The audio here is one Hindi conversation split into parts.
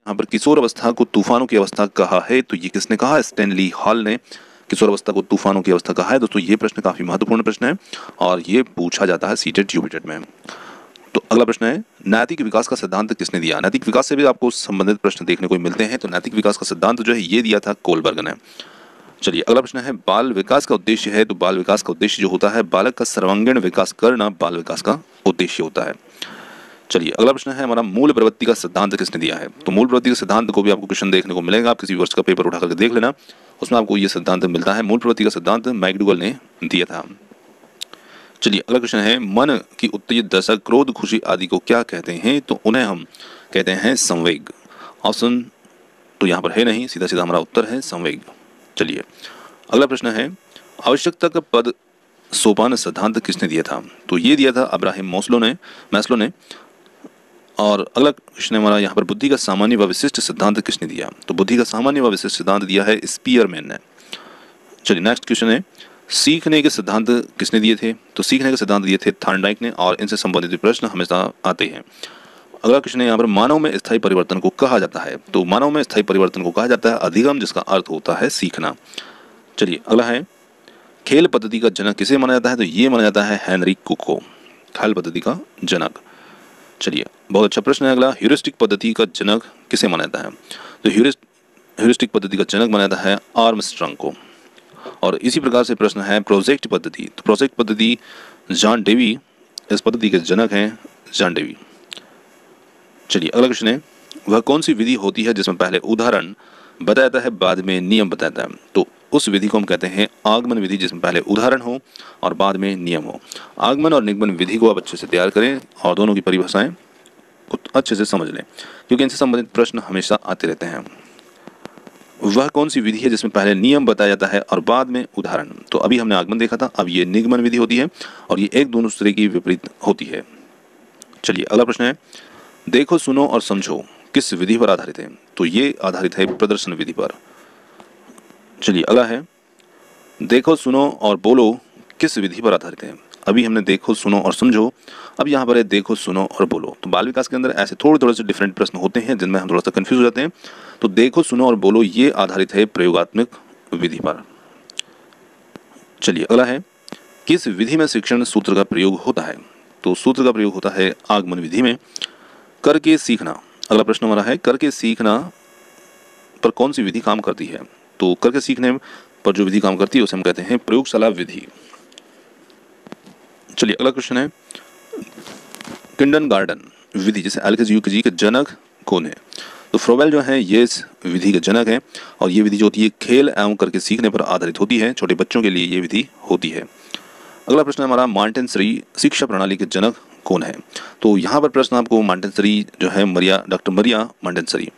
यहाँ पर किशोर अवस्था को तूफानों की अवस्था कहा है, तो ये किसने कहा? स्टैनली हॉल ने किशोर अवस्था को तूफानों की अवस्था कहा है। दोस्तों ये प्रश्न काफी महत्वपूर्ण प्रश्न है और ये पूछा जाता है सीटेट यूपीटेट में। तो अगला प्रश्न है, नैतिक विकास का सिद्धांत किसने दिया? नैतिक विकास से भी आपको संबंधित प्रश्न देखने को मिलते हैं। तो नैतिक विकास का सिद्धांत जो है ये दिया था कोलबर्ग ने। चलिए अगला प्रश्न है, बाल विकास का उद्देश्य है। तो बाल विकास का उद्देश्य जो होता है बालक का सर्वांगीण विकास करना बाल विकास का उद्देश्य होता है। चलिए अगला प्रश्न है हमारा, मूल प्रवृत्ति का सिद्धांत किसने दिया है? तो मूल प्रवृत्ति के सिद्धांत को भी आपको क्वेश्चन देखने को मिलेगा, आप किसी वर्ष का पेपर उठा करके देख लेना, उसमें आपको ये सिद्धांत मिलता है। मूल प्रवृत्ति का सिद्धांत मैकडूगल ने दिया था। चलिए अगला क्वेश्चन है, मन की उत्तेजित दशा क्रोध खुशी आदि को क्या कहते हैं? तो उन्हें हम कहते हैं संवेग। ऑप्शन तो यहाँ पर है नहीं, सीधा सीधा हमारा उत्तर है संवेग। चलिए अगला प्रश्न है, आवश्यकता का पद सोपान सिद्धांत किसने दिया था? तो ये दिया था अब्राहम मैस्लो ने। और अगला क्वेश्चन हमारा यहाँ पर, बुद्धि का सामान्य व विशिष्ट सिद्धांत किसने दिया? तो बुद्धि का सामान्य व विशिष्ट सिद्धांत दिया है स्पीयरमैन ने। चलिए नेक्स्ट क्वेश्चन है, सीखने के सिद्धांत किसने दिए थे? तो सीखने के सिद्धांत दिए थे थॉर्नडाइक ने और इनसे संबंधित प्रश्न हमेशा आते हैं। अगला क्वेश्चन है यहाँ पर, मानव में स्थायी परिवर्तन को कहा जाता है? तो मानव में स्थायी परिवर्तन को कहा जाता है अधिगम, जिसका अर्थ होता है सीखना। चलिए अगला है, खेल पद्धति का जनक किसे माना जाता है? तो ये माना जाता है हेनरी कुक को, खेल पद्धति का जनक। चलिए बहुत अच्छा प्रश्न है अगला, ह्यूरिस्टिक पद्धति का जनक किसे माना जाता है? तो ह्यूरिस्टिक पद्धति का जनक माना जाता है आर्मस्ट्रांग को। और इसी प्रकार से प्रश्न है प्रोजेक्ट पद्धति। तो प्रोजेक्ट पद्धति जॉन डेवी इस पद्धति के जनक हैं, जॉन डेवी। चलिए अगला क्वेश्चन है, वह कौन सी विधि होती है जिसमें पहले उदाहरण बताया जाता है बाद में नियम बताया जाता है? तो उस विधि को हम कहते हैं आगमन विधि, जिसमें पहले उदाहरण हो और बाद में नियम हो। आगमन और निगमन विधि को आप अच्छे से तैयार करें और दोनों की परिभाषाएं अच्छे से समझ लें, क्योंकि इनसे संबंधित प्रश्न हमेशा आते रहते हैं। वह कौन सी विधि है जिसमें पहले नियम बताया जाता है और बाद में उदाहरण? तो अभी हमने आगमन देखा था, अब ये निगमन विधि होती है और ये एक दूसरे की विपरीत होती है। चलिए अगला प्रश्न है, देखो सुनो और समझो किस विधि पर आधारित है? तो ये आधारित है प्रदर्शन विधि पर। चलिए अगला है, देखो सुनो और बोलो किस विधि पर आधारित है? अभी हमने देखो सुनो और समझो, अब यहाँ पर है देखो सुनो और बोलो। तो बाल विकास के अंदर ऐसे थोड़े से डिफरेंट प्रश्न होते हैं जिनमें हम थोड़ा सा कंफ्यूज हो जाते हैं। तो देखो सुनो और बोलो ये आधारित है प्रयोगात्मक विधि पर। चलिए अगला है, किस विधि में शिक्षण सूत्र का प्रयोग होता है? तो सूत्र का प्रयोग होता है आगमन विधि में। करके सीखना अगला प्रश्न हमारा है, करके सीखना पर कौन सी विधि काम करती है? तो करके सीखने पर जो विधि काम करती है उसे हम कहते हैं प्रयोगशाला विधि। चलिए अगला क्वेश्चन है, किंडरगार्टन विधि जैसे LKG के जनक कौन है? तो फ्रोबेल जो है ये इस विधि के जनक है और ये विधि जो होती है खेल एवं करके सीखने पर आधारित होती है, छोटे बच्चों के लिए ये विधि होती है। अगला प्रश्न हमारा, मॉन्टेसरी शिक्षा प्रणाली के जनक कौन है? तो यहाँ पर प्रश्न आपको मॉन्टेसरी जो है डॉक्टर मरिया मॉन्टेसरी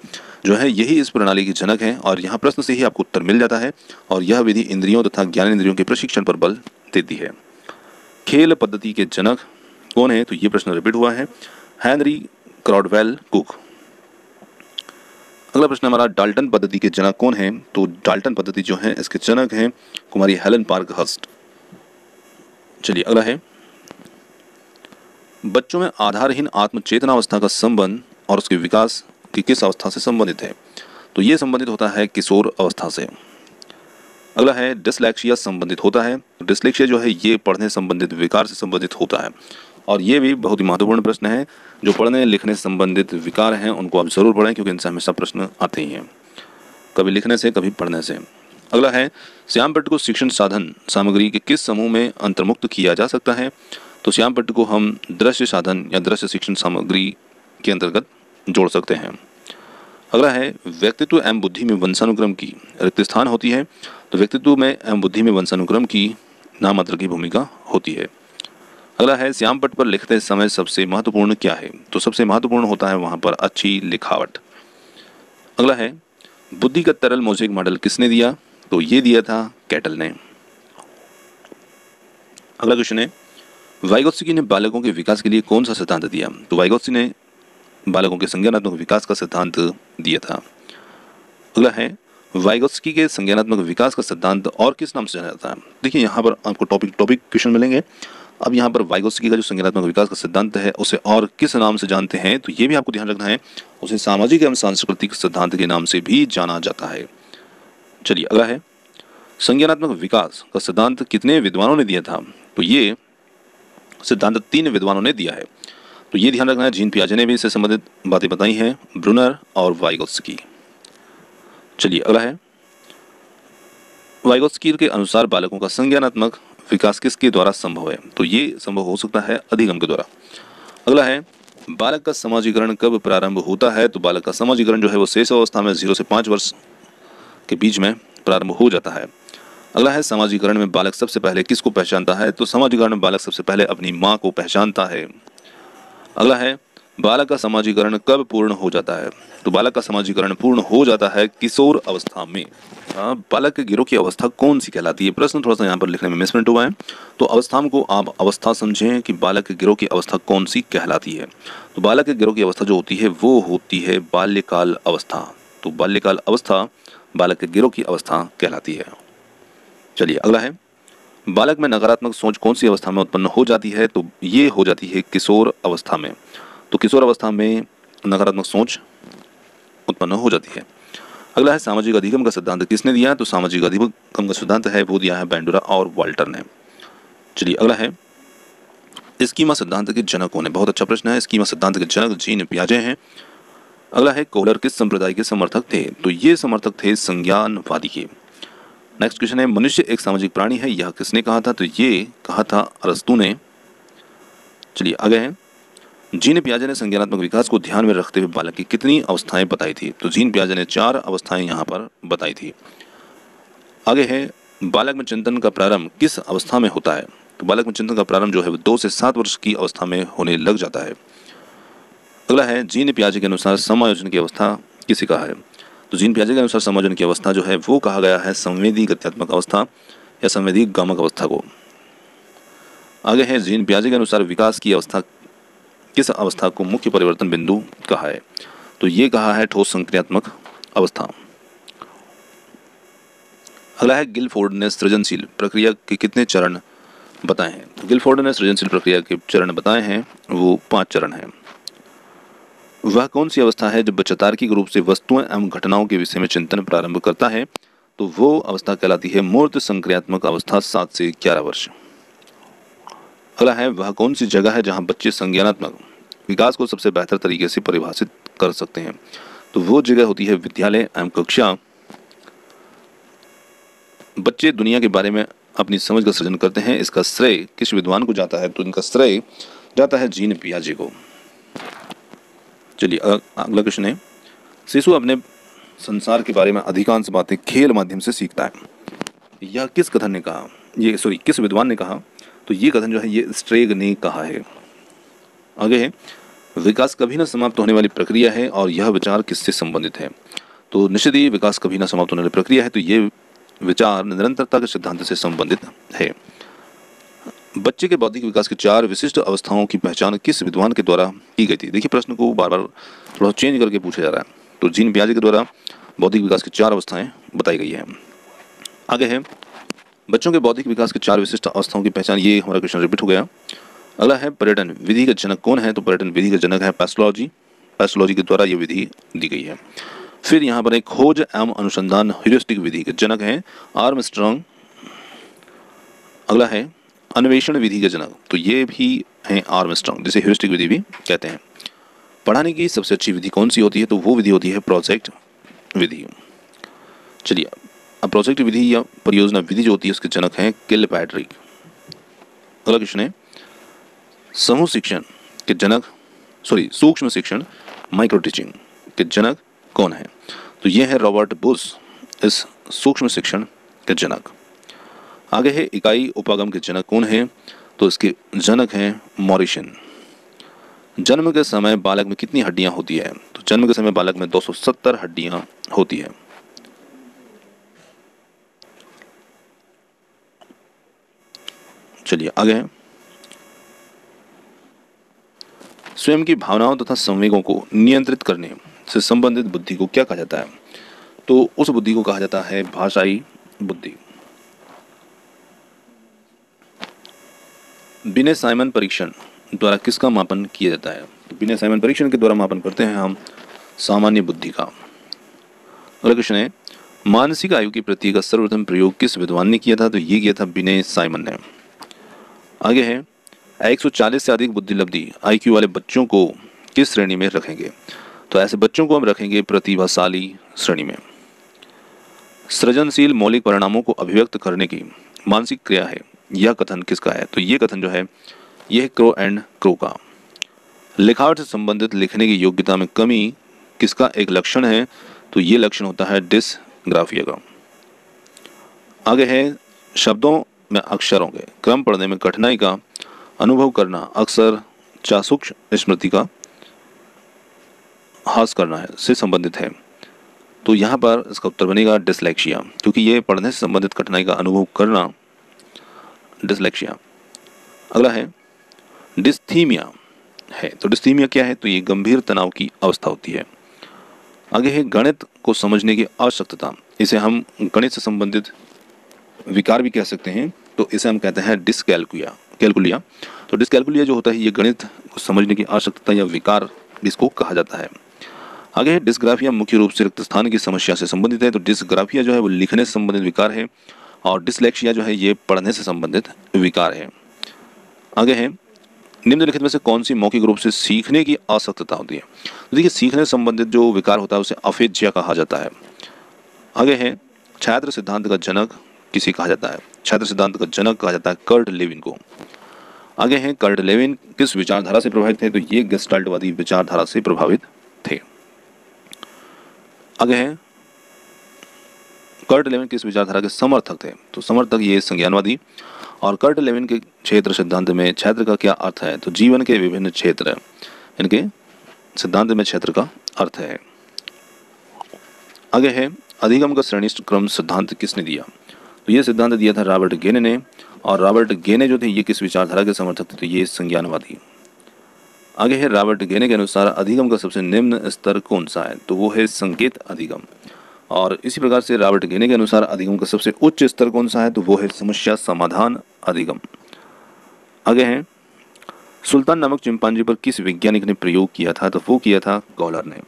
जो है यही इस प्रणाली के जनक हैं और यहाँ प्रश्न से ही आपको उत्तर मिल जाता है। और यह विधि इंद्रियों तथा ज्ञानेंद्रियों के प्रशिक्षण पर बल देती है। खेल पद्धति के जनक कौन है? तो ये प्रश्न रिपीट हुआ है, हेनरी क्रॉडवेल कुक। अगला प्रश्न हमारा, डाल्टन पद्धति के जनक कौन है? तो डाल्टन पद्धति जो है इसके जनक हैं कुमारी हेलन पार्कहर्स्ट। चलिए अगला है, बच्चों में आधारहीन आत्म चेतना अवस्था का संबंध और उसके विकास की किस अवस्था से संबंधित है? तो ये संबंधित होता है किशोर अवस्था से। अगला है, डिसलेक्सिया संबंधित होता है। डिसलेक्सिया जो है ये पढ़ने संबंधित विकार से संबंधित होता है और ये भी बहुत ही महत्वपूर्ण प्रश्न है। जो पढ़ने लिखने संबंधित विकार हैं उनको आप जरूर पढ़ें, क्योंकि इनसे हमेशा प्रश्न आते ही हैं, कभी लिखने से कभी पढ़ने से। अगला है, श्यामपट्ट को शिक्षण साधन सामग्री के किस समूह में अंतर्मुक्त किया जा सकता है? तो श्यामपट्ट को हम दृश्य साधन या दृश्य शिक्षण सामग्री के अंतर्गत जोड़ सकते हैं। अगला है, व्यक्तित्व एवं बुद्धि में वंशानुक्रम की रिक्त स्थान होती है। तो व्यक्तित्व में एवं बुद्धि में वंशानुक्रम की नाममात्र की भूमिका होती है। अगला है, श्यामपट्ट पर लिखते समय सबसे महत्वपूर्ण क्या है? तो सबसे महत्वपूर्ण होता है वहां पर अच्छी लिखावट। अगला है, बुद्धि का तरल मोज़ेक मॉडल किसने दिया? तो ये दिया था कैटल ने। अगला क्वेश्चन है, वाइगोत्स्की ने बालकों के विकास के लिए कौन सा सिद्धांत दिया? तो वाइगोत्स्की ने बालकों के संज्ञानात्मक विकास का सिद्धांत दिया था। अगला है, वाइगोत्स्की के संज्ञानात्मक विकास का सिद्धांत और किस नाम से जाना जाता है? देखिए यहाँ पर आपको टॉपिक क्वेश्चन मिलेंगे। अब यहाँ पर वाइगोत्स्की का जो संज्ञानात्मक विकास का सिद्धांत है उसे और किस नाम से जानते हैं, तो ये भी आपको ध्यान रखना है, उसे सामाजिक एवं सांस्कृतिक सिद्धांत के नाम से भी जाना जाता है। चलिए अगला है, संज्ञानात्मक विकास का सिद्धांत कितने विद्वानों ने दिया था, तो ये सिद्धांत 3 विद्वानों ने दिया है। तो ये ध्यान रखना है, जीन पियाजे ने भी इससे संबंधित बातें बताई हैं, ब्रूनर और वाइगोत्स्की। चलिए अगला है, वाइगोत्स्की के अनुसार बालकों का संज्ञानात्मक विकास किसके द्वारा संभव है, तो ये संभव हो सकता है अधिगम के द्वारा। अगला है, बालक का समाजीकरण कब प्रारंभ होता है, तो बालक का समाजीकरण जो है वो शेष अवस्था में 0 से 5 वर्ष के बीच में प्रारंभ हो जाता है। अगला है, समाजीकरण में बालक सबसे पहले किसको पहचानता है, तो समाजीकरण में बालक सबसे पहले अपनी माँ को पहचानता है। अगला है, बालक का समाजीकरण कब पूर्ण हो जाता है, तो बालक का समाजीकरण पूर्ण हो जाता है किशोर अवस्था में। बालक के गिरोह की अवस्था कौन सी कहलाती है, प्रश्न थोड़ा सा यहाँ पर लिखने में मिसप्रिंट हुआ है, तो अवस्था को आप अवस्था समझें कि बालक के गिरोह की अवस्था कौन सी कहलाती है। तो बालक के गिरोह की अवस्था जो होती है वो होती है बाल्यकाल अवस्था। तो बाल्यकाल अवस्था बालक के गिरोह की अवस्था कहलाती है। चलिए अगला है, बालक में नकारात्मक सोच कौन सी अवस्था में उत्पन्न हो जाती है, तो ये हो जाती है किशोर अवस्था में। तो किशोर अवस्था में नकारात्मक सोच उत्पन्न हो जाती है। अगला है, सामाजिक अधिगम का सिद्धांत किसने दिया, तो सामाजिक अधिगम का सिद्धांत है वो दिया है बैंडुरा और वाल्टर ने। चलिए अगला है, स्कीमा सिद्धांत के जनक कौन है, बहुत अच्छा प्रश्न है। स्कीमा सिद्धांत के जनक जीन पियाजे हैं। अगला है, कोहलर किस संप्रदाय के समर्थक थे, तो ये समर्थक थे संज्ञानवादी के। नेक्स्ट क्वेश्चन है, मनुष्य एक सामाजिक प्राणी है, यह किसने कहा था, तो ये कहा था अरस्तू ने। चलिए आगे है, जीन पियाजे ने संज्ञानात्मक विकास को ध्यान में रखते हुए बालक की कितनी अवस्थाएं बताई थी, तो जीन पियाजे ने 4 अवस्थाएं यहाँ पर बताई थी। आगे है, बालक में चिंतन का प्रारंभ किस अवस्था में होता है, तो बालक में चिंतन का प्रारंभ जो है वो 2 से 7 वर्ष की अवस्था में होने लग जाता है। अगला है, जीन पियाजे के अनुसार समायोजन की अवस्था किसे कहा है, तो जीन पियाजे के अनुसार समायोजन की अवस्था जो है वो कहा गया है संवेदी गत्यात्मक अवस्था या संवेदी गामक अवस्था को। आगे है, जीन पियाजे के अनुसार विकास की अवस्था किस अवस्था को मुख्य परिवर्तन बिंदु कहा है, तो ये कहा है ठोस संक्रियात्मक अवस्था। अगला है, गिलफोर्ड ने सृजनशील प्रक्रिया के कितने चरण बताए हैं, तो गिलफोर्ड ने सृजनशील प्रक्रिया के चरण बताए हैं वो 5 चरण हैं। वह कौन सी अवस्था है जब बच्चा तार्किक रूप से वस्तुओं एवं घटनाओं के विषय में चिंतन प्रारंभ करता है, तो वो अवस्था कहलाती है मूर्त संक्रियात्मक अवस्था 7 से 11 वर्ष। अगला है, वह कौन सी जगह है जहां बच्चे संज्ञानात्मक विकास को सबसे बेहतर तरीके से परिभाषित कर सकते हैं, तो वो जगह होती है विद्यालय एवं कक्षा। बच्चे दुनिया के बारे में अपनी समझ का सृजन करते हैं, इसका श्रेय किस विद्वान को जाता है, तो इनका श्रेय जाता है जीन पियाजे को। चलिए अगला क्वेश्चन है, शिशु अपने संसार के बारे में अधिकांश बातें खेल माध्यम से सीखता है, यह किस कथन ने कहा, किस विद्वान ने कहा, तो ये कथन जो है ये स्ट्रेग ने कहा है। आगे है, विकास कभी न समाप्त होने वाली प्रक्रिया है और यह विचार किससे संबंधित है, तो निश्चित ही विकास कभी न समाप्त होने वाली प्रक्रिया है, तो ये विचार निरंतरता के सिद्धांत से संबंधित है। बच्चे के बौद्धिक विकास की 4 विशिष्ट अवस्थाओं की पहचान किस विद्वान के द्वारा की गई थी, देखिए प्रश्न को बार बार थोड़ा चेंज करके पूछा जा रहा है, तो जीन पियाजे के द्वारा बौद्धिक विकास की 4 अवस्थाएं बताई गई है। आगे है, बच्चों के बौद्धिक विकास की 4 विशिष्ट अवस्थाओं की पहचान, ये हमारा क्वेश्चन रिपीट हो गया। अगला है, पर्यटन विधि का जनक कौन है, तो पर्यटन विधि का जनक है पैथोलॉजी के द्वारा ये विधि दी गई है। फिर यहाँ पर एक खोज एवं अनुसंधान ह्यूरिस्टिक विधि के जनक हैं आर्मस्ट्रांग। अगला है, अन्वेषण विधि के जनक, तो ये भी हैं आर्मस्ट्रांग, जिसे ह्यूरिस्टिक विधि भी कहते हैं। पढ़ाने की सबसे अच्छी विधि कौन सी होती है, तो वो विधि होती है प्रोजेक्ट विधि। चलिए अब प्रोजेक्ट विधि या परियोजना विधि जो होती है उसके जनक हैं किलपैट्रिक। अगला क्वेश्चन है, समूह शिक्षण के जनक सूक्ष्म शिक्षण माइक्रो टीचिंग के जनक कौन है, तो ये है रॉबर्ट बुश, इस सूक्ष्म शिक्षण के जनक। आगे है, इकाई उपागम के जनक कौन है, तो इसके जनक हैं मॉरिसन। जन्म के समय बालक में कितनी हड्डियां होती है, तो जन्म के समय बालक में 270 हड्डियां होती है। चलिए आगे है, स्वयं की भावनाओं तथा संवेगों को नियंत्रित करने से संबंधित बुद्धि को क्या कहा जाता है, तो उस बुद्धि को कहा जाता है भाषाई बुद्धि। बिने साइमन परीक्षण द्वारा किसका मापन किया जाता है? तो बिने साइमन परीक्षण के द्वारा मापन करते हैं हम सामान्य बुद्धि का। अगला क्वेश्चन है, मानसिक आयु की प्रतीक का सर्वप्रथम प्रयोग किस विद्वान ने किया था? तो ये किया था बिने साइमन ने। आगे है, 140 से अधिक बुद्धिलब्धि IQ वाले बच्चों को किस श्रेणी में रखेंगे? तो ऐसे बच्चों को हम रखेंगे प्रतिभाशाली श्रेणी में। सृजनशील मौलिक परिणामों को अभिव्यक्त करने की मानसिक क्रिया है, यह कथन किसका है? तो ये कथन जो है यह है क्रो एंड क्रो का। लिखावट से संबंधित लिखने की योग्यता में कमी किसका एक लक्षण है? तो ये लक्षण होता है डिसग्राफिया का। आगे है, शब्दों में अक्षरों के क्रम पढ़ने में कठिनाई का अनुभव करना अक्सर चाक्षुष स्मृति का हास करना है से संबंधित है। तो यहाँ पर इसका उत्तर बनेगा डिसलेक्सिया, क्योंकि ये पढ़ने से संबंधित कठिनाई का अनुभव करना डिसलेक्सिया। अगला है, डिस्थीमिया है। तो डिस्थीमिया क्या है? तो ये गंभीर तनाव की अवस्था होती है। आगे है, गणित को समझने की आवश्यकता, इसे हम गणित से संबंधित विकार भी कह सकते हैं। तो इसे हम कहते हैं डिसकैलकुलिया। तो डिसकैलकुलिया जो होता है ये गणित को समझने की आवश्यकता या विकार भी इसको कहा जाता है। आगे है, डिस्ग्राफिया मुख्य रूप से रिक्त स्थान की समस्या से संबंधित है। तो डिस्ग्राफिया जो है वो लिखने से संबंधित विकार है और डिसलेक्सिया जो है ये पढ़ने से संबंधित विकार है। आगे है, निम्नलिखित में से कौन सी मौखिक रूप से सीखने की असक्तता होती है? तो देखिए, सीखने से संबंधित जो विकार होता है उसे अफेज्या कहा जाता है। आगे है, छात्र सिद्धांत का जनक किसे कहा जाता है? छात्र सिद्धांत का जनक कहा जाता है कर्ट लेविन को। आगे है, कर्ट लेविन किस विचारधारा से प्रभावित थे? तो ये गेस्टाल्टवादी विचारधारा से प्रभावित थे। आगे है, कर्ट लेविन किस विचारधारा के समर्थक थे? तो समर्थक ये संज्ञानवादी। और कर्ट लेविन के क्षेत्र सिद्धांत में क्षेत्र का क्या अर्थ है? तो जीवन के विभिन्न क्षेत्र, इनके सिद्धांत में क्षेत्र का अर्थ है। आगे है, अधिगम का श्रेणी क्रम सिद्धांत किसने दिया? तो ये सिद्धांत दिया था रॉबर्ट गेने ने। और रॉबर्ट गेने जो थे ये किस विचारधारा के समर्थक थे? तो ये संज्ञानवादी। आगे है, रॉबर्ट गेने के अनुसार अधिगम का सबसे निम्न स्तर कौन सा है? तो वो है संकेत अधिगम। और इसी प्रकार से रॉबर्ट गेने के अनुसार अधिगम का सबसे उच्च स्तर कौन सा है? तो वो है समस्या समाधान अधिगम। आगे है, सुल्तान नामक चिंपांजी पर किस वैज्ञानिक ने प्रयोग किया था? तो वो किया था गॉलर ने।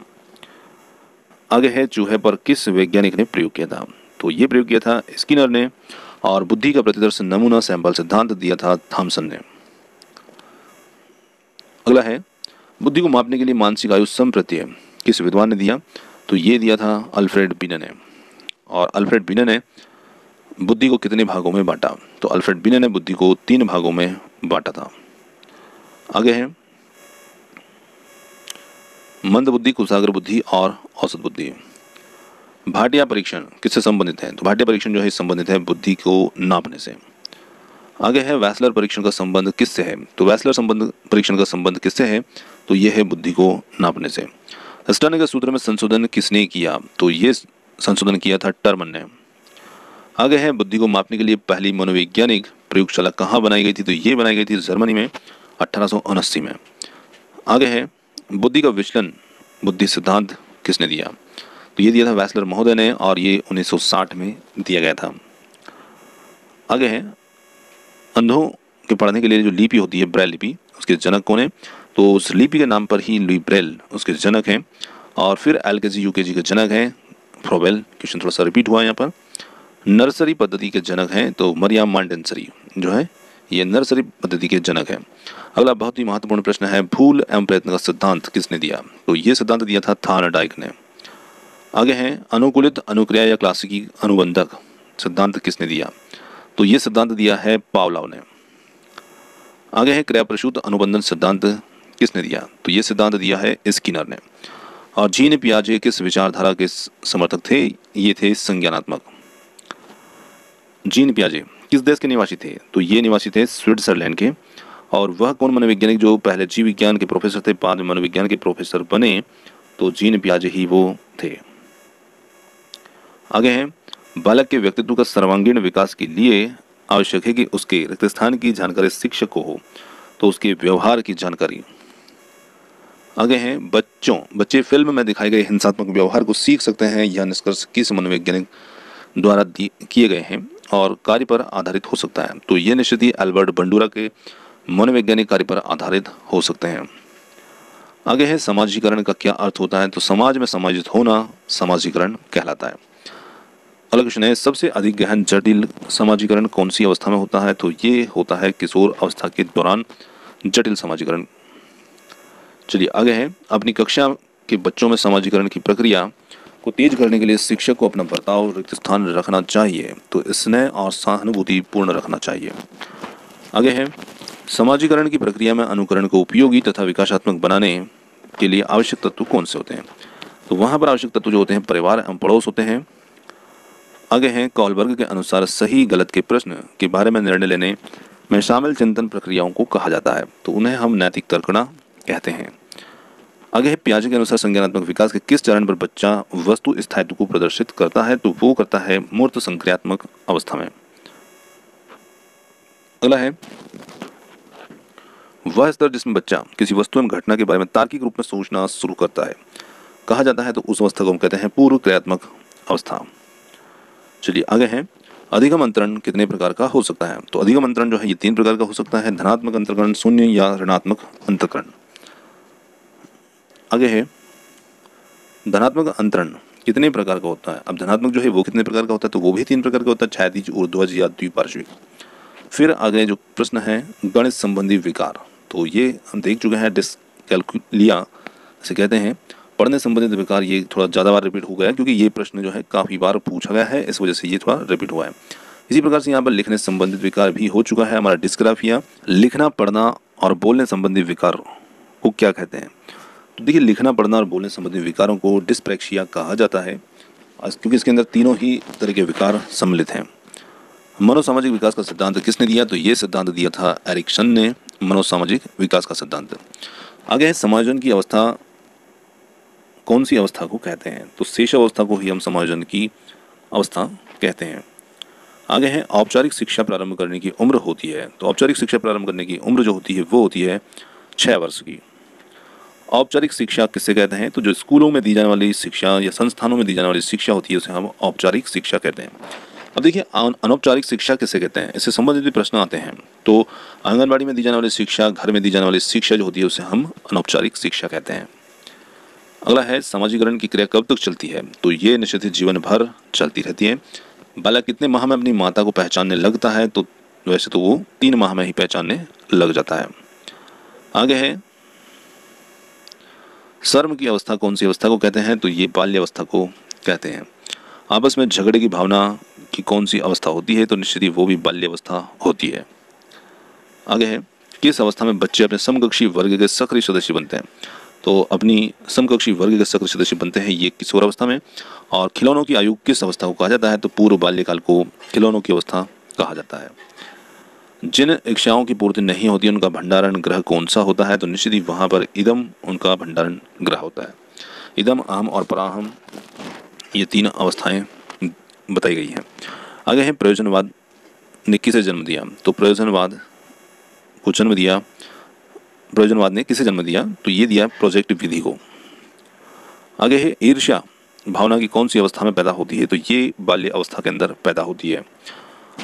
आगे है, चूहे पर किस वैज्ञानिक ने प्रयोग किया था? तो ये प्रयोग किया था स्किनर ने। और बुद्धि का प्रतिदर्श नमूना सैंपल सिद्धांत दिया था थॉमसन ने। अगला है, बुद्धि को मापने के लिए मानसिक आयु समप्रत्यय किस विद्वान ने दिया? तो ये दिया था अल्फ्रेड बिने ने। और अल्फ्रेड बिने ने बुद्धि को कितने भागों में बांटा? तो अल्फ्रेड बिने ने बुद्धि को 3 भागों में बांटा था। आगे है, मंद बुद्धि, कुशाग्र बुद्धि और औसत बुद्धि। भाटिया परीक्षण किससे संबंधित है? तो भाटिया परीक्षण जो है संबंधित है बुद्धि को नापने से। आगे है, वैसलर परीक्षण का संबंध किससे है? तो वैसलर परीक्षण का संबंध किससे है? तो यह है बुद्धि को नापने से। स्टर्न के सूत्र में संशोधन किसने किया? तो ये संशोधन किया था टर्मन ने। आगे है, बुद्धि को मापने के लिए पहली मनोवैज्ञानिक प्रयोगशाला कहाँ बनाई गई थी? तो ये बनाई गई थी जर्मनी में 1879 में। आगे है, बुद्धि का विचलन बुद्धि सिद्धांत किसने दिया? तो ये दिया था वैसलर महोदय ने और ये 1960 में दिया गया था। आगे है, अंधों के पढ़ने के लिए जो लिपि होती है ब्रेल लिपि, उसके जनक कौन है? तो उस लिपि के नाम पर ही लुई ब्रेल उसके जनक हैं। और फिर LKG UKG के जनक हैं फ्रोबेल। क्वेश्चन थोड़ा सा रिपीट हुआ है यहाँ पर। नर्सरी पद्धति के जनक हैं तो मरियम मॉन्टेसरी जो है ये नर्सरी पद्धति के जनक हैं। अगला बहुत ही महत्वपूर्ण प्रश्न है, भूल एवं प्रयत्न का सिद्धांत किसने दिया? तो ये सिद्धांत दिया था थॉर्नडाइक ने। आगे है, अनुकूलित अनुक्रिया या क्लासिकी अनुबंधक सिद्धांत किसने दिया? तो ये सिद्धांत दिया है पावलोव ने। आगे है, क्रिया प्रसूत अनुबंधन सिद्धांत किसने दिया? तो ये सिद्धांत दिया है स्किनर ने। और जीन पियाजे किस विचारधारा के समर्थक थे? ये थे संज्ञानात्मक। जीन पियाजे किस देश के निवासी थे? तो ये निवासी थे स्विट्जरलैंड के। और वह कौन मनोवैज्ञानिक जो पहले जीव विज्ञान के प्रोफेसर थे बाद में मनोविज्ञान के प्रोफेसर बने? तो जीन पियाजे ही वो थे। आगे है, बालक के व्यक्तित्व का सर्वांगीण विकास के लिए आवश्यक है कि उसके रिक्त स्थान की जानकारी शिक्षक को हो, तो उसके व्यवहार की जानकारी। आगे है, बच्चे फिल्म में दिखाए गए हिंसात्मक व्यवहार को सीख सकते हैं। यह निष्कर्ष किस मनोवैज्ञानिक द्वारा किए गए हैं और कार्य पर आधारित हो सकता है? तो ये निश्चित ही एल्बर्ट बंडूरा के मनोवैज्ञानिक कार्य पर आधारित हो सकते हैं। आगे है समाजीकरण का क्या अर्थ होता है, तो समाज में समाजित होना समाजीकरण कहलाता है। अगला क्वेश्चन है, सबसे अधिक गहन जटिल समाजीकरण कौन सी अवस्था में होता है, तो ये होता है किशोर अवस्था के दौरान जटिल समाजीकरण। चलिए आगे है, अपनी कक्षा के बच्चों में समाजीकरण की प्रक्रिया को तेज करने के लिए शिक्षक को अपना बर्ताव रिक्त स्थान रखना चाहिए, तो स्नेह और सहानुभूति पूर्ण रखना चाहिए। आगे है, समाजीकरण की प्रक्रिया में अनुकरण को उपयोगी तथा विकासात्मक बनाने के लिए आवश्यक तत्व कौन से होते हैं, तो वहाँ पर आवश्यक तत्व जो होते हैं परिवार एवं पड़ोस होते हैं। आगे हैं, कॉलबर्ग के अनुसार सही गलत के प्रश्न के बारे में निर्णय लेने में शामिल चिंतन प्रक्रियाओं को कहा जाता है, तो उन्हें हम नैतिक तर्कना कहते हैं। आगे है, पियाजे के अनुसार संज्ञानात्मक विकास के किस चरण पर बच्चा वस्तु स्थायित्व को प्रदर्शित करता है, तो वो करता है मूर्त संक्रियात्मक अवस्था में। अगला है, वह स्तर जिसमें बच्चा किसी वस्तु एवं घटना के बारे में तार्किक रूप में सोचना शुरू करता है कहा जाता है, तो उस अवस्था को हम कहते हैं पूर्व क्रियात्मक अवस्था। चलिए आगे है, अधिगम अंतरण कितने प्रकार का हो सकता है, तो अधिगम अंतरण जो है ये 3 प्रकार का हो सकता है, धनात्मक अंतरण, शून्य या ऋणात्मक अंतरण। आगे है, धनात्मक अंतरण कितने प्रकार का होता है, अब धनात्मक जो है वो कितने प्रकार का होता है, तो वो भी 3 प्रकार का होता है, क्षैतिज, ऊर्ध्वज या द्विपार्श्विक। फिर आगे जो प्रश्न है गणित संबंधी विकार, तो ये हम देख चुके हैं, डिस्कैल्कुलिया से कहते हैं, पढ़ने संबंधित विकार ये थोड़ा ज़्यादा बार रिपीट हो गया है क्योंकि ये प्रश्न जो है काफ़ी बार पूछा गया है, इस वजह से ये थोड़ा रिपीट हुआ है। इसी प्रकार से यहाँ पर लिखने संबंधित विकार भी हो चुका है हमारा डिस्ग्राफिया। लिखना पढ़ना और बोलने संबंधी विकार को क्या कहते हैं, तो देखिए लिखना पढ़ना और बोलने संबंधित विकारों को डिस्प्रेक्सिया कहा जाता है क्योंकि इसके अंदर तीनों ही तरह के विकार सम्मिलित हैं। मनोसामाजिक विकास का सिद्धांत किसने दिया, तो ये सिद्धांत दिया था एरिक्सन ने, मनोसामाजिक विकास का सिद्धांत। आगे है, समायोजन की अवस्था कौन सी अवस्था को कहते हैं, तो शेष अवस्था को ही हम समायोजन की अवस्था कहते हैं। आगे है, औपचारिक शिक्षा प्रारंभ करने की उम्र होती है, तो औपचारिक शिक्षा प्रारंभ करने की उम्र जो होती है वो होती है 6 वर्ष की। औपचारिक शिक्षा किससे कहते हैं, तो जो स्कूलों में दी जाने वाली शिक्षा या संस्थानों में दी जाने वाली शिक्षा होती है उसे हम औपचारिक शिक्षा कहते हैं। अब देखिए अनौपचारिक शिक्षा किससे कहते हैं, इससे संबंधित भी प्रश्न आते हैं, तो आंगनबाड़ी में दी जाने वाली शिक्षा, घर में दी जाने वाली शिक्षा जो होती है उसे हम अनौपचारिक शिक्षा कहते हैं। अगला है, समाजीकरण की क्रिया कब तक चलती है, तो ये निश्चित जीवन भर चलती रहती है। बालक कितने माह में अपनी माता को पहचानने लगता है, तो वैसे तो वो 3 माह में ही पहचानने लग जाता है। आगे है, शर्म की अवस्था कौन सी अवस्था को कहते हैं, तो ये बाल्य अवस्था को कहते हैं। आपस में झगड़े की भावना की कौन सी अवस्था होती है, तो निश्चित ही वो भी बाल्य अवस्था होती है। आगे है, किस अवस्था में बच्चे अपने समकक्षी वर्ग के सक्रिय सदस्य बनते हैं, तो अपनी समकक्षी वर्ग के सक्रिय सदस्य बनते हैं ये किशोर अवस्था में। और खिलौनों की आयु किस अवस्था को कहा जाता है, तो पूर्व बाल्यकाल को खिलौनों की अवस्था कहा जाता है। जिन इच्छाओं की पूर्ति नहीं होती उनका भंडारण ग्रह कौन सा होता है, तो निश्चित ही वहाँ पर इदम उनका भंडारण ग्रह होता है। इदम, अहम और पराहम ये 3 अवस्थाएं बताई गई हैं। आगे है, प्रयोजनवाद ने किसे जन्म दिया, तो प्रयोजनवाद ने किसे जन्म दिया, तो ये दिया प्रोजेक्ट विधि को। आगे है, ईर्ष्या भावना की कौन सी अवस्था में पैदा होती है, तो ये बाल्य अवस्था के अंदर पैदा होती है।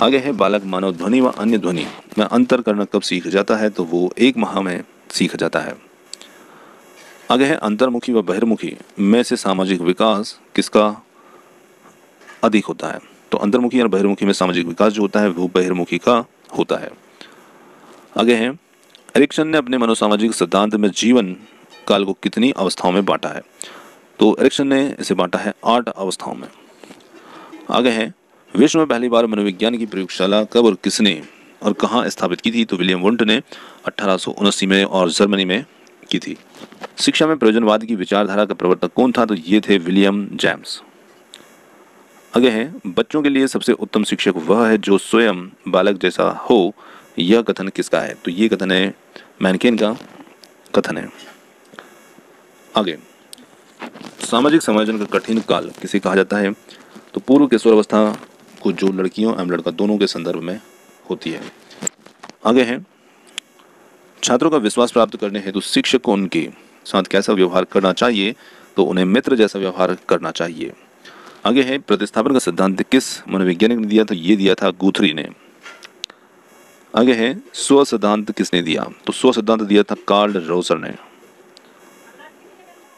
आगे है, बालक मानव ध्वनि व अन्य ध्वनि में अंतर करना कब सीख जाता है, तो वो 1 माह में सीख जाता है। आगे है, अंतर्मुखी व बहिर्मुखी में से सामाजिक विकास किसका अधिक होता है, तो अंतर्मुखी और बहिर्मुखी में सामाजिक विकास जो होता है वो बहिर्मुखी का होता है। आगे है, एरिक्सन ने अपने मनोसामाजिक सिद्धांत में जीवन काल को कितनी अवस्थाओं में बांटा है, तो एरिक्सन ने इसे बांटा है 8 अवस्थाओं में। आगे है, विश्व में पहली बार मनोविज्ञान की प्रयोगशाला कब और किसने और कहाँ स्थापित की थी, तो विलियम वुंट ने 1879 में और जर्मनी में की थी। शिक्षा में प्रयोजनवाद की विचारधारा का प्रवर्तक कौन था, तो ये थे विलियम जेम्स। आगे है, बच्चों के लिए सबसे उत्तम शिक्षक वह है जो स्वयं बालक जैसा हो, यह कथन किसका है, तो ये कथन है मैनकेन का कथन है। आगे, सामाजिक समायोजन का कठिन काल किसे कहा जाता है, तो पूर्व किशोर अवस्था को जो लड़कियों एवं लड़का दोनों के संदर्भ में होती है। आगे है, छात्रों का विश्वास प्राप्त करने हेतु शिक्षक को उनके साथ कैसा व्यवहार करना चाहिए, तो उन्हें मित्र जैसा व्यवहार करना चाहिए। आगे है, प्रतिस्थापन का सिद्धांत किस मनोवैज्ञानिक ने दिया, तो ये दिया था गुथरी ने। आगे है स्व सिद्धांत किसने दिया? तो स्व सिद्धांत दिया था कार्ल रोजर ने।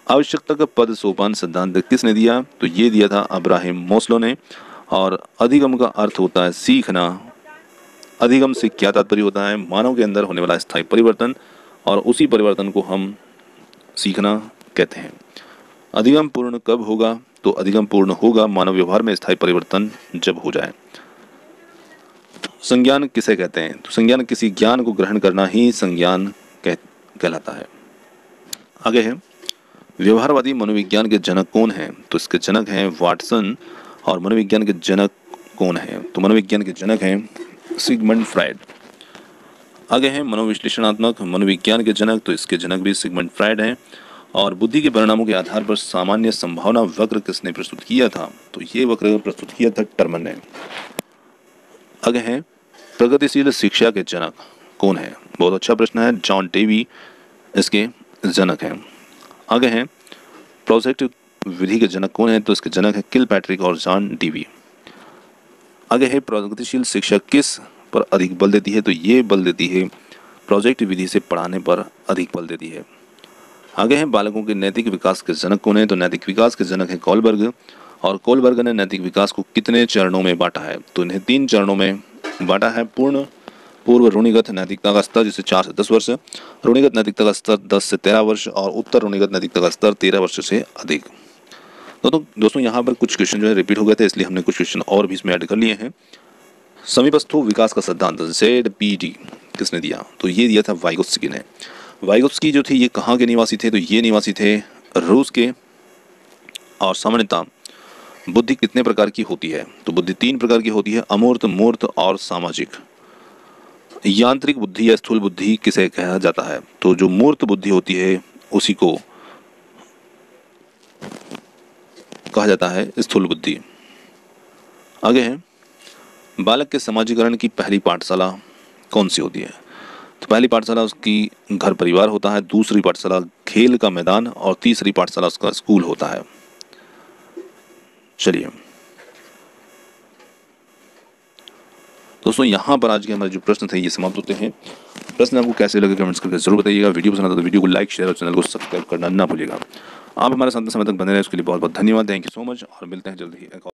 आवश्यकता का पद सोपान सिद्धांत किसने दिया? तो ये दिया था अब्राहम मोस्लो ने। और अधिगम का अर्थ होता है सीखना। अधिगम से क्या तात्पर्य होता है? मानव के अंदर होने वाला स्थायी परिवर्तन, और उसी परिवर्तन को हम सीखना कहते हैं। अधिगम पूर्ण कब होगा? तो अधिगम पूर्ण होगा मानव व्यवहार में स्थायी परिवर्तन जब हो जाए। संज्ञान किसे कहते हैं? तो संज्ञान किसी ज्ञान को ग्रहण करना ही संज्ञान कहलाता है। आगे है व्यवहारवादी मनोविज्ञान के जनक कौन हैं? तो इसके जनक हैं वाटसन। और मनोविज्ञान के जनक कौन हैं? तो मनोविज्ञान के जनक हैं सिगमंड फ्रायड। आगे है मनोविश्लेषणात्मक मनोविज्ञान के जनक। तो इसके जनक भी सिगमंड फ्रायड हैं। और बुद्धि के परिणामों के आधार पर सामान्य संभावना वक्र किसने प्रस्तुत किया था? तो ये वक्र प्रस्तुत किया था टर्मन ने। आगे है प्रगतिशील शिक्षा के जनक कौन है? बहुत अच्छा प्रश्न है। जॉन डेवी इसके जनक हैं। आगे हैं प्रोजेक्ट विधि के जनक कौन है? तो इसके जनक है किलपैट्रिक और जॉन डेवी। आगे है प्रगतिशील शिक्षा किस पर अधिक बल देती है? तो ये बल देती है प्रोजेक्ट विधि से पढ़ाने पर अधिक बल देती है। आगे हैं बालकों के नैतिक विकास के जनक कौन है? तो नैतिक विकास के जनक है कोलबर्ग। और कोलबर्ग ने नैतिक विकास को कितने चरणों में बांटा है? तो इन्हें 3 चरणों में बांटा है। पूर्व रूढ़िगत नैतिकता का स्तर जिसे 4 से 10 वर्ष, रूढ़िगत नैतिकता का स्तर 10 से 13 वर्ष, और उत्तर रूढ़िगत नैतिकता का स्तर 13 वर्ष से अधिक। तो दोस्तों यहाँ पर कुछ क्वेश्चन जो है रिपीट हो गए थे, इसलिए हमने कुछ क्वेश्चन और भी इसमें ऐड कर लिए हैं। समीपस्थो विकास का सिद्धांत ZPD किसने दिया? तो ये दिया था वाइगोत्स्की ने। वाइगोत्स्की जो थे ये कहाँ के निवासी थे? तो ये निवासी थे रूस के। और सामान्यतः बुद्धि कितने प्रकार की होती है? तो बुद्धि 3 प्रकार की होती है, अमूर्त, मूर्त और सामाजिक। यांत्रिक बुद्धि या स्थूल बुद्धि किसे कहा जाता है? तो जो मूर्त बुद्धि होती है उसी को कहा जाता है स्थूल बुद्धि। आगे है बालक के समाजीकरण की पहली पाठशाला कौन सी होती है? तो पहली पाठशाला उसकी घर परिवार होता है, दूसरी पाठशाला खेल का मैदान, और तीसरी पाठशाला उसका स्कूल होता है। चलिए दोस्तों यहाँ पर आज के हमारे जो प्रश्न थे ये समाप्त होते हैं। प्रश्न आपको कैसे लगे कमेंट्स करके जरूर बताइएगा। वीडियो पसंद आता तो वीडियो को लाइक, शेयर और चैनल को सब्सक्राइब करना ना भूलिएगा। आप हमारे साथ समय तक बने रहे उसके लिए बहुत बहुत धन्यवाद। थैंक यू सो मच, और मिलते हैं जल्दी ही।